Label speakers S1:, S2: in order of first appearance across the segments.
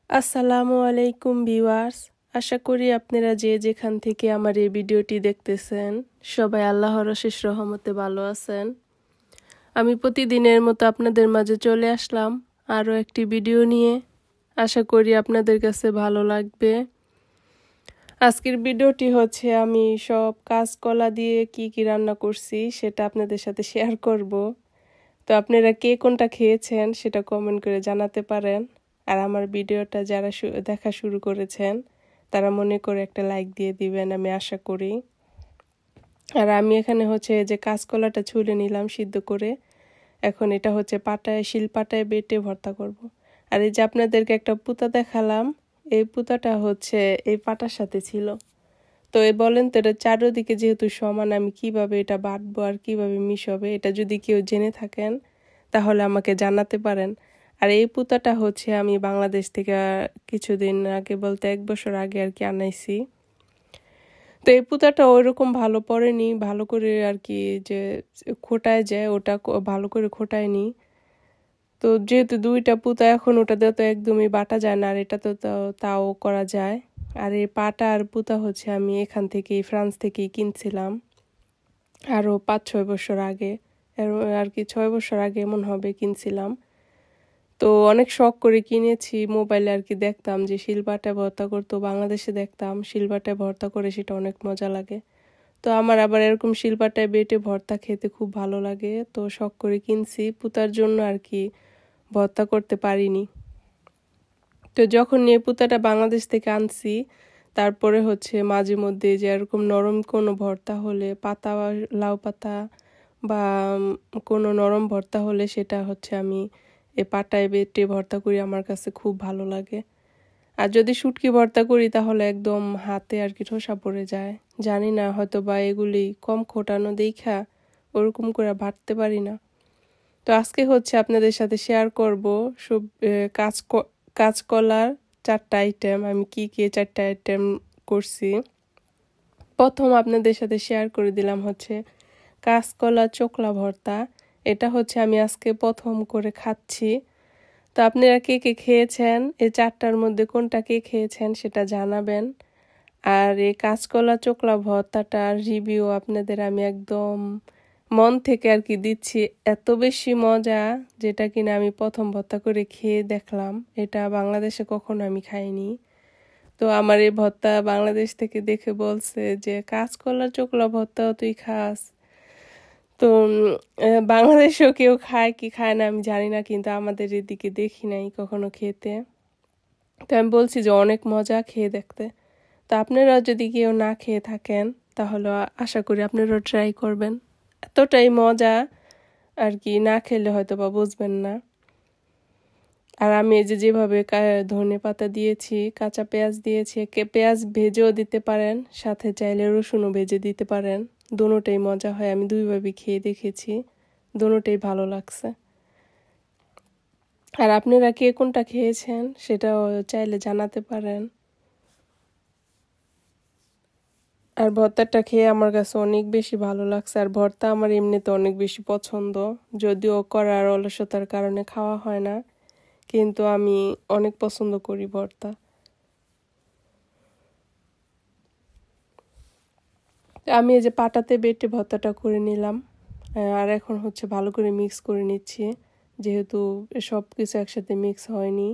S1: আসসালামু আলাইকুম ভিউয়ার্স, আশা করি আপনারা যে যেখান থেকে আমার এই ভিডিওটি দেখতেছেন সবাই আল্লাহর অশেষ রহমতে ভালো আছেন। আমি প্রতিদিনের মতো আপনাদের মাঝে চলে আসলাম আরও একটি ভিডিও নিয়ে। আশা করি আপনাদের কাছে ভালো লাগবে। আজকের ভিডিওটি হচ্ছে আমি সব কাঁচকলা দিয়ে কি রান্না করছি সেটা আপনাদের সাথে শেয়ার করব। তো আপনারা কে কোনটা খেয়েছেন সেটা কমেন্ট করে জানাতে পারেন। আর আমার ভিডিওটা যারা দেখা শুরু করেছেন তারা মনে করে একটা লাইক দিয়ে দিবেন আমি আশা করি। আর আমি এখানে হচ্ছে যে কাঁচকলাটা ছুলে নিলাম সিদ্ধ করে। এখন এটা হচ্ছে শিলপাটায় বেটে ভর্তা করব। আর এই যে আপনাদেরকে একটা পুঁতা দেখালাম, এই পুঁতাটা হচ্ছে এই পাটার সাথে ছিল। তো বলেন তো এটা চারদিকে যেহেতু সমান, আমি কিভাবে এটা বাটবো আর কিভাবে মিশাবে, এটা যদি কেউ জেনে থাকেন তাহলে আমাকে জানাতে পারেন। আর এই পুঁতাটা হচ্ছে আমি বাংলাদেশ থেকে কিছুদিন আগে, বলতে 1 বছর আগে আর কি আনাইছি। তো এই পুঁতাটা ওইরকম ভালো পড়েনি, ভালো করে আর কি যে খোটায় যায় ওটা ভালো করে খোটায়নি। তো যেহেতু দুইটা পুঁতা, এখন ওটা দিয়ে তো একদমই বাটা যায় না, আর এটা তো তাও করা যায়। আর এই পাটা আর পুঁতা হচ্ছে আমি এখান থেকেই, ফ্রান্স থেকেই কিনছিলাম আরও 5-6 বছর আগে, আর কি 6 বছর আগে এমন হবে কিনছিলাম। তো অনেক শখ করে কিনেছি, মোবাইলে আর কি দেখতাম যে শিলপাটায় ভর্তা করতো, বাংলাদেশে দেখতাম শিলপাটায় ভর্তা করে, সেটা অনেক মজা লাগে। তো আমার আবার এরকম শিলপাটায় বেটে ভর্তা খেতে খুব ভালো লাগে, তো শখ করে কিনছি। পুতার জন্য আর কি ভর্তা করতে পারিনি। তো যখন এই পুতাটা বাংলাদেশ থেকে আনছি, তারপরে হচ্ছে মাঝে মধ্যে যে এরকম নরম কোনো ভর্তা হলে, পাতা লাউ পাতা বা কোনো নরম ভর্তা হলে সেটা হচ্ছে আমি এই পাটায় বেটে ভর্তা করি, আমার কাছে খুব ভালো লাগে। আর যদি শুটকি ভর্তা করি তাহলে একদম হাতে আর কি ঠোসা পড়ে যায়, জানি না হয়তো বা এগুলি কম খোটানো দেখা ওরকম করে বাটতে পারি না। তো আজকে হচ্ছে আপনাদের সাথে শেয়ার করব সব কাঁচকলার 4টা আইটেম, আমি কি 4টা আইটেম করছি। প্রথম আপনাদের সাথে শেয়ার করে দিলাম হচ্ছে কাঁচকলা চোকলা ভর্তা। এটা হচ্ছে আমি আজকে প্রথম করে খাচ্ছি। তো আপনারা কে কে খেয়েছেন, এই 4টার মধ্যে কোনটা কে খেয়েছেন সেটা জানাবেন। আর এই কাঁচকলা চোকলা ভর্তাটার রিভিউ আপনাদের আমি একদম মন থেকে আর কি দিচ্ছি, এত বেশি মজা, যেটা কিনা আমি প্রথম ভর্তা করে খেয়ে দেখলাম, এটা বাংলাদেশে কখনো আমি খাইনি। তো আমার এই ভর্তা বাংলাদেশ থেকে দেখে বলছে যে কাঁচকলা চোকলা ভর্তাও তুই খাস। তো বাংলাদেশেও কেউ খায় কি খায় না আমি জানি না, কিন্তু আমাদের এদিকে দেখি নাই কখনো খেতে। তো আমি বলছি যে অনেক মজা, খেয়ে দেখতে। তো আপনারা যদি কেউ না খেয়ে থাকেন তাহলে আশা করি আপনারাও ট্রাই করবেন, এতটাই মজা আর কি, না খেলে হয়তো বা বুঝবেন না। আর আমি এই যেভাবে ধনেপাতা দিয়েছি, কাঁচা পেঁয়াজ দিয়েছি, পেঁয়াজ ভেজেও দিতে পারেন, সাথে চাইলে রসুনও ভেজে দিতে পারেন, দুটোটাই মজা হয়। আমি দুইভাবে খেয়ে দেখেছি, দুটোটাই ভালো লাগছে। আর আপনারা কে কোনটা খেয়েছেন সেটাও চাইলে জানাতে পারেন। আর ভর্তাটা খেয়ে আমার কাছে অনেক বেশি ভালো লাগছে। আর ভর্তা আমার এমনিতে অনেক বেশি পছন্দ, যদিও করার অলসতার কারণে খাওয়া হয় না, কিন্তু আমি অনেক পছন্দ করি ভর্তা। আমি এই যে পাটাতে বেটে ভর্তাটা করে নিলাম, আর এখন হচ্ছে ভালো করে মিক্স করে নিচ্ছি, যেহেতু সব কিছু একসাথে মিক্স হয়নি।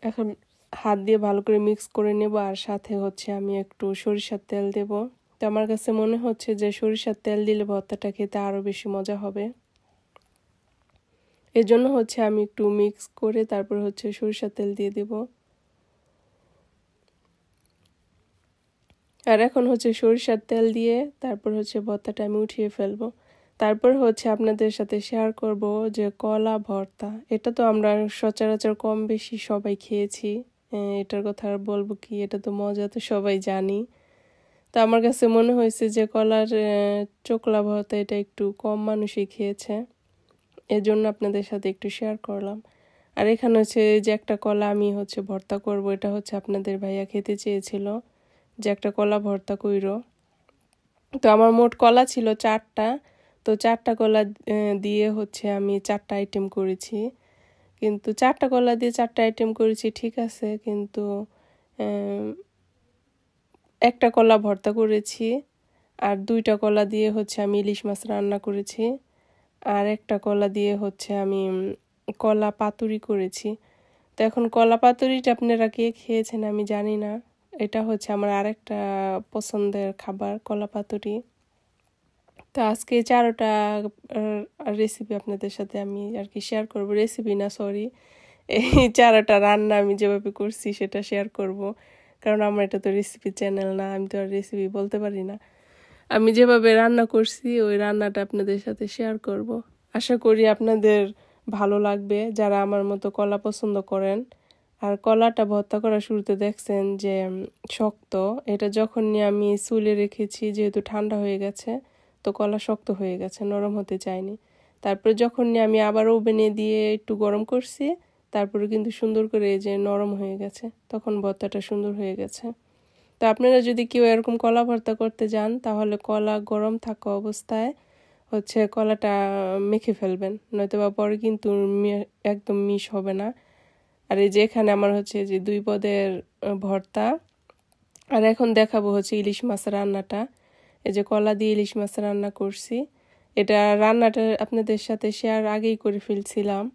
S1: এখন হাত দিয়ে ভালো করে মিক্স করে নেব, আর সাথে হচ্ছে আমি একটু সরিষার তেল দেব। তো আমার কাছে মনে হচ্ছে যে সরিষার তেল দিলে ভর্তাটা খেতে আরও বেশি মজা হবে, এজন্য হচ্ছে আমি একটু মিক্স করে তারপর হচ্ছে সরিষার তেল দিয়ে দেব। আর এখন হচ্ছে সরিষার তেল দিয়ে তারপর হচ্ছে ভর্তাটা আমি উঠিয়ে ফেলবো। তারপর হচ্ছে আপনাদের সাথে শেয়ার করব যে কলা ভর্তা, এটা তো আমরা সচরাচর কম বেশি সবাই খেয়েছি, এটার কথা আর বলবো কি, এটা তো মজা তো সবাই জানি। তো আমার কাছে মনে হয়েছে যে কলার চোকলা ভর্তা এটা একটু কম মানুষই খেয়েছে, এজন্য আপনাদের সাথে একটু শেয়ার করলাম। আর এখানে হচ্ছে যে একটা কলা আমি হচ্ছে ভর্তা করব, এটা হচ্ছে আপনাদের ভাইয়া খেতে চেয়েছিল যে একটা কলা ভর্তা কইরো। তো আমার মোট কলা ছিল 4টা, তো 4টা কলা দিয়ে হচ্ছে আমি 4টা আইটেম করেছি। কিন্তু 4টা কলা দিয়ে 4টা আইটেম করেছি, ঠিক আছে, কিন্তু একটা কলা ভর্তা করেছি, আর 2টা কলা দিয়ে হচ্ছে আমি ইলিশ মাছ রান্না করেছি, আর একটা কলা দিয়ে হচ্ছে আমি কলা পাতুরি করেছি। তো এখন কলা পাতুরিটা আপনারা কে খেয়েছেন আমি জানি না, এটা হচ্ছে আমার আরেকটা পছন্দের খাবার কলা পাতুরি। তো আজকে 4টা রেসিপি আপনাদের সাথে আমি আর কি শেয়ার করব, রেসিপি না সরি, এই 4টা রান্না আমি যেভাবে করছি সেটা শেয়ার করব, কারণ আমার এটা তো রেসিপি চ্যানেল না, আমি তো আর রেসিপি বলতে পারি না। আমি যেভাবে রান্না করছি ওই রান্নাটা আপনাদের সাথে শেয়ার করব। আশা করি আপনাদের ভালো লাগবে যারা আমার মতো কলা পছন্দ করেন। আর কলাটা ভর্তা করা শুরুতে দেখছেন যে শক্ত, এটা যখন নিয়ে আমি চুলে রেখেছি যেহেতু ঠান্ডা হয়ে গেছে, তো কলা শক্ত হয়ে গেছে, নরম হতে চায়নি। তারপরে যখন নিয়ে আমি আবার ওভেনে দিয়ে একটু গরম করছি, তারপরে কিন্তু সুন্দর করে এই যে নরম হয়ে গেছে, তখন ভর্তাটা সুন্দর হয়ে গেছে। তো আপনারা যদি কেউ এরকম কলা ভর্তা করতে যান তাহলে কলা গরম থাকা অবস্থায় হচ্ছে কলাটা মেখে ফেলবেন, নয়তো বা পরে কিন্তু একদম মিশ হবে না। আর এই যে এখানে আমার হচ্ছে যে 2 পদের ভর্তা, আর এখন দেখাবো হচ্ছে ইলিশ মাছ রান্নাটা। এই যে কলা দিয়ে ইলিশ মাছ রান্না করছি, এটা রান্নাটা আপনাদের সাথে শেয়ার আগেই করে ফেলছিলাম,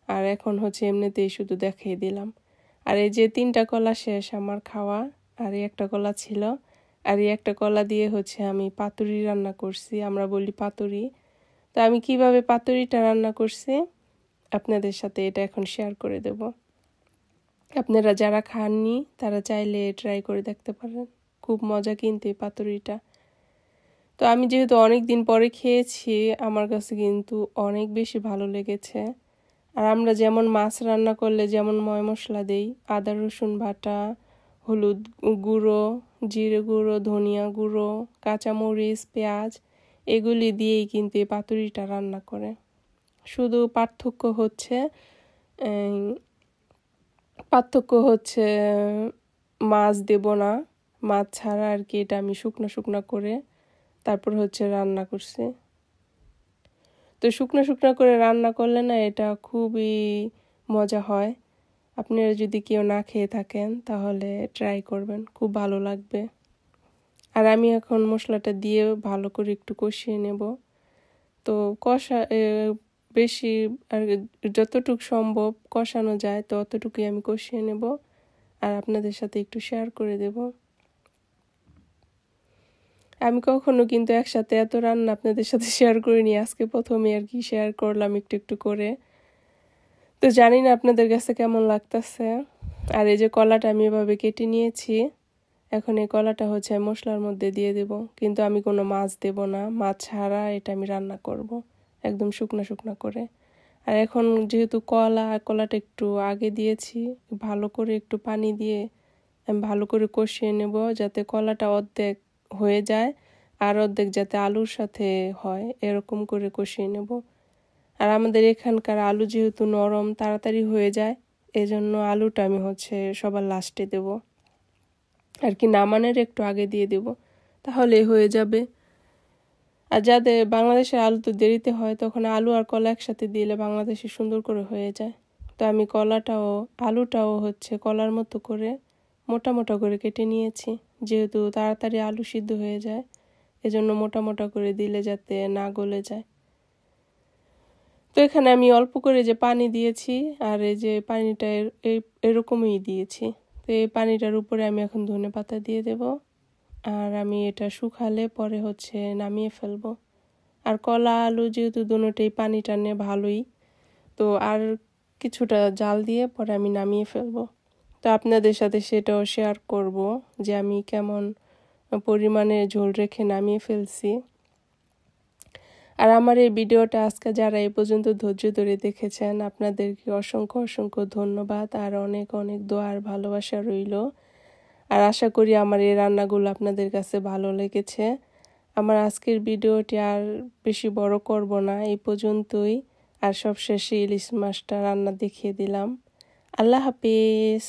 S1: আর এখন হচ্ছে এমনিতেই শুধু দেখিয়ে দিলাম। আর এই যে 3টা কলা শেষ আমার খাওয়া, আর এই একটা কলা ছিল, আর এই একটা কলা দিয়ে হচ্ছে আমি পাতুরি রান্না করছি, আমরা বলি পাতুরি। তো আমি কিভাবে পাতুরিটা রান্না করছি আপনাদের সাথে এটা এখন শেয়ার করে দেব। আপনারা যারা খাননি তারা চাইলে ট্রাই করে দেখতে পারেন, খুব মজা কিন্তু এই পাতুরিটা। তো আমি যেহেতু অনেক দিন পরে খেয়েছি, আমার কাছে কিন্তু অনেক বেশি ভালো লেগেছে। আর আমরা যেমন মাছ রান্না করলে যেমন ময় মশলা দেই, আদা রসুন বাটা, হলুদ গুঁড়ো, জিরে গুঁড়ো, ধনিয়া গুঁড়ো, কাঁচামরিচ, পেঁয়াজ, এগুলি দিয়েই কিন্তু এই পাতুরিটা রান্না করে। শুধু পার্থক্য হচ্ছে মাছ দেব না, মাছ ছাড়া আর কি, এটা আমি শুকনো শুকনো করে তারপর হচ্ছে রান্না করছি। তো শুকনো শুকনো করে রান্না করলে না এটা খুবই মজা হয়। আপনারা যদি কেউ না খেয়ে থাকেন তাহলে ট্রাই করবেন, খুব ভালো লাগবে। আর আমি এখন মশলাটা দিয়ে ভালো করে একটু কষিয়ে নেব। তো বেশি আর যতটুকু সম্ভব কষানো যায় তো অতটুকুই আমি কষিয়ে নেব, আর আপনাদের সাথে একটু শেয়ার করে দেব। আমি কখনো কিন্তু একসাথে এত রান্না আপনাদের সাথে শেয়ার করিনি, আজকে প্রথমে আর কি শেয়ার করলাম একটু একটু করে। তো জানি না আপনাদের কাছে কেমন লাগতেছে। আর এই যে কলাটা আমি এভাবে কেটে নিয়েছি, এখন এই কলাটা হচ্ছে মশলার মধ্যে দিয়ে দেব, কিন্তু আমি কোনো মাছ দেব না, মাছ ছাড়া এটা আমি রান্না করব একদম শুকনো শুকনো করে। আর এখন যেহেতু কলাটা একটু আগে দিয়েছি, ভালো করে একটু পানি দিয়ে আমি ভালো করে কষিয়ে নেব, যাতে কলাটা অর্ধেক হয়ে যায় আর অর্ধেক যাতে আলুর সাথে হয়, এরকম করে কষিয়ে নেব। আর আমাদের এখানকার আলু যেহেতু নরম তাড়াতাড়ি হয়ে যায়, এজন্য আলুটা আমি হচ্ছে সবার লাস্টে দেব, আর কি নামানোর একটু আগে দিয়ে দেব, তাহলে হয়ে যাবে। আর যাদের বাংলাদেশের আলু তো দেরিতে হয়, তখন আলু আর কলা একসাথে দিলে বাংলাদেশে সুন্দর করে হয়ে যায়। তো আমি আলুটাও হচ্ছে কলার মতো করে মোটা মোটা করে কেটে নিয়েছি, যেহেতু তাড়াতাড়ি আলু সিদ্ধ হয়ে যায়, এজন্য মোটা মোটা করে দিলে যাতে না গলে যায়। তো এখানে আমি অল্প করে যে পানি দিয়েছি, আর এই যে পানিটা এরকমই দিয়েছি। তো এই পানিটার উপরে আমি এখন ধনেপাতা দিয়ে দেব, আর আমি এটা শুকালে পরে হচ্ছে নামিয়ে ফেলবো। আর কলা আলু যেহেতু দুটোই পানি টানে ভালোই, তো আর কিছুটা জাল দিয়ে পরে আমি নামিয়ে ফেলবো। তো আপনাদের সাথে সেটাও শেয়ার করব যে আমি কেমন পরিমাণে ঝোল রেখে নামিয়ে ফেলছি। আর আমার এই ভিডিওটা আজকে যারা এই পর্যন্ত ধৈর্য ধরে দেখেছেন আপনাদেরকে অসংখ্য অসংখ্য ধন্যবাদ, আর অনেক অনেক দোয়া আর ভালোবাসা রইল। আর আশা করি আমার এই রান্নাগুলো আপনাদের কাছে ভালো লেগেছে। আমার আজকের ভিডিওটি আর বেশি বড় করব না, এই পর্যন্তই। আর সবশেষে ইলিশ মাছটা রান্না দেখিয়ে দিলাম। আল্লাহ হাফেজ।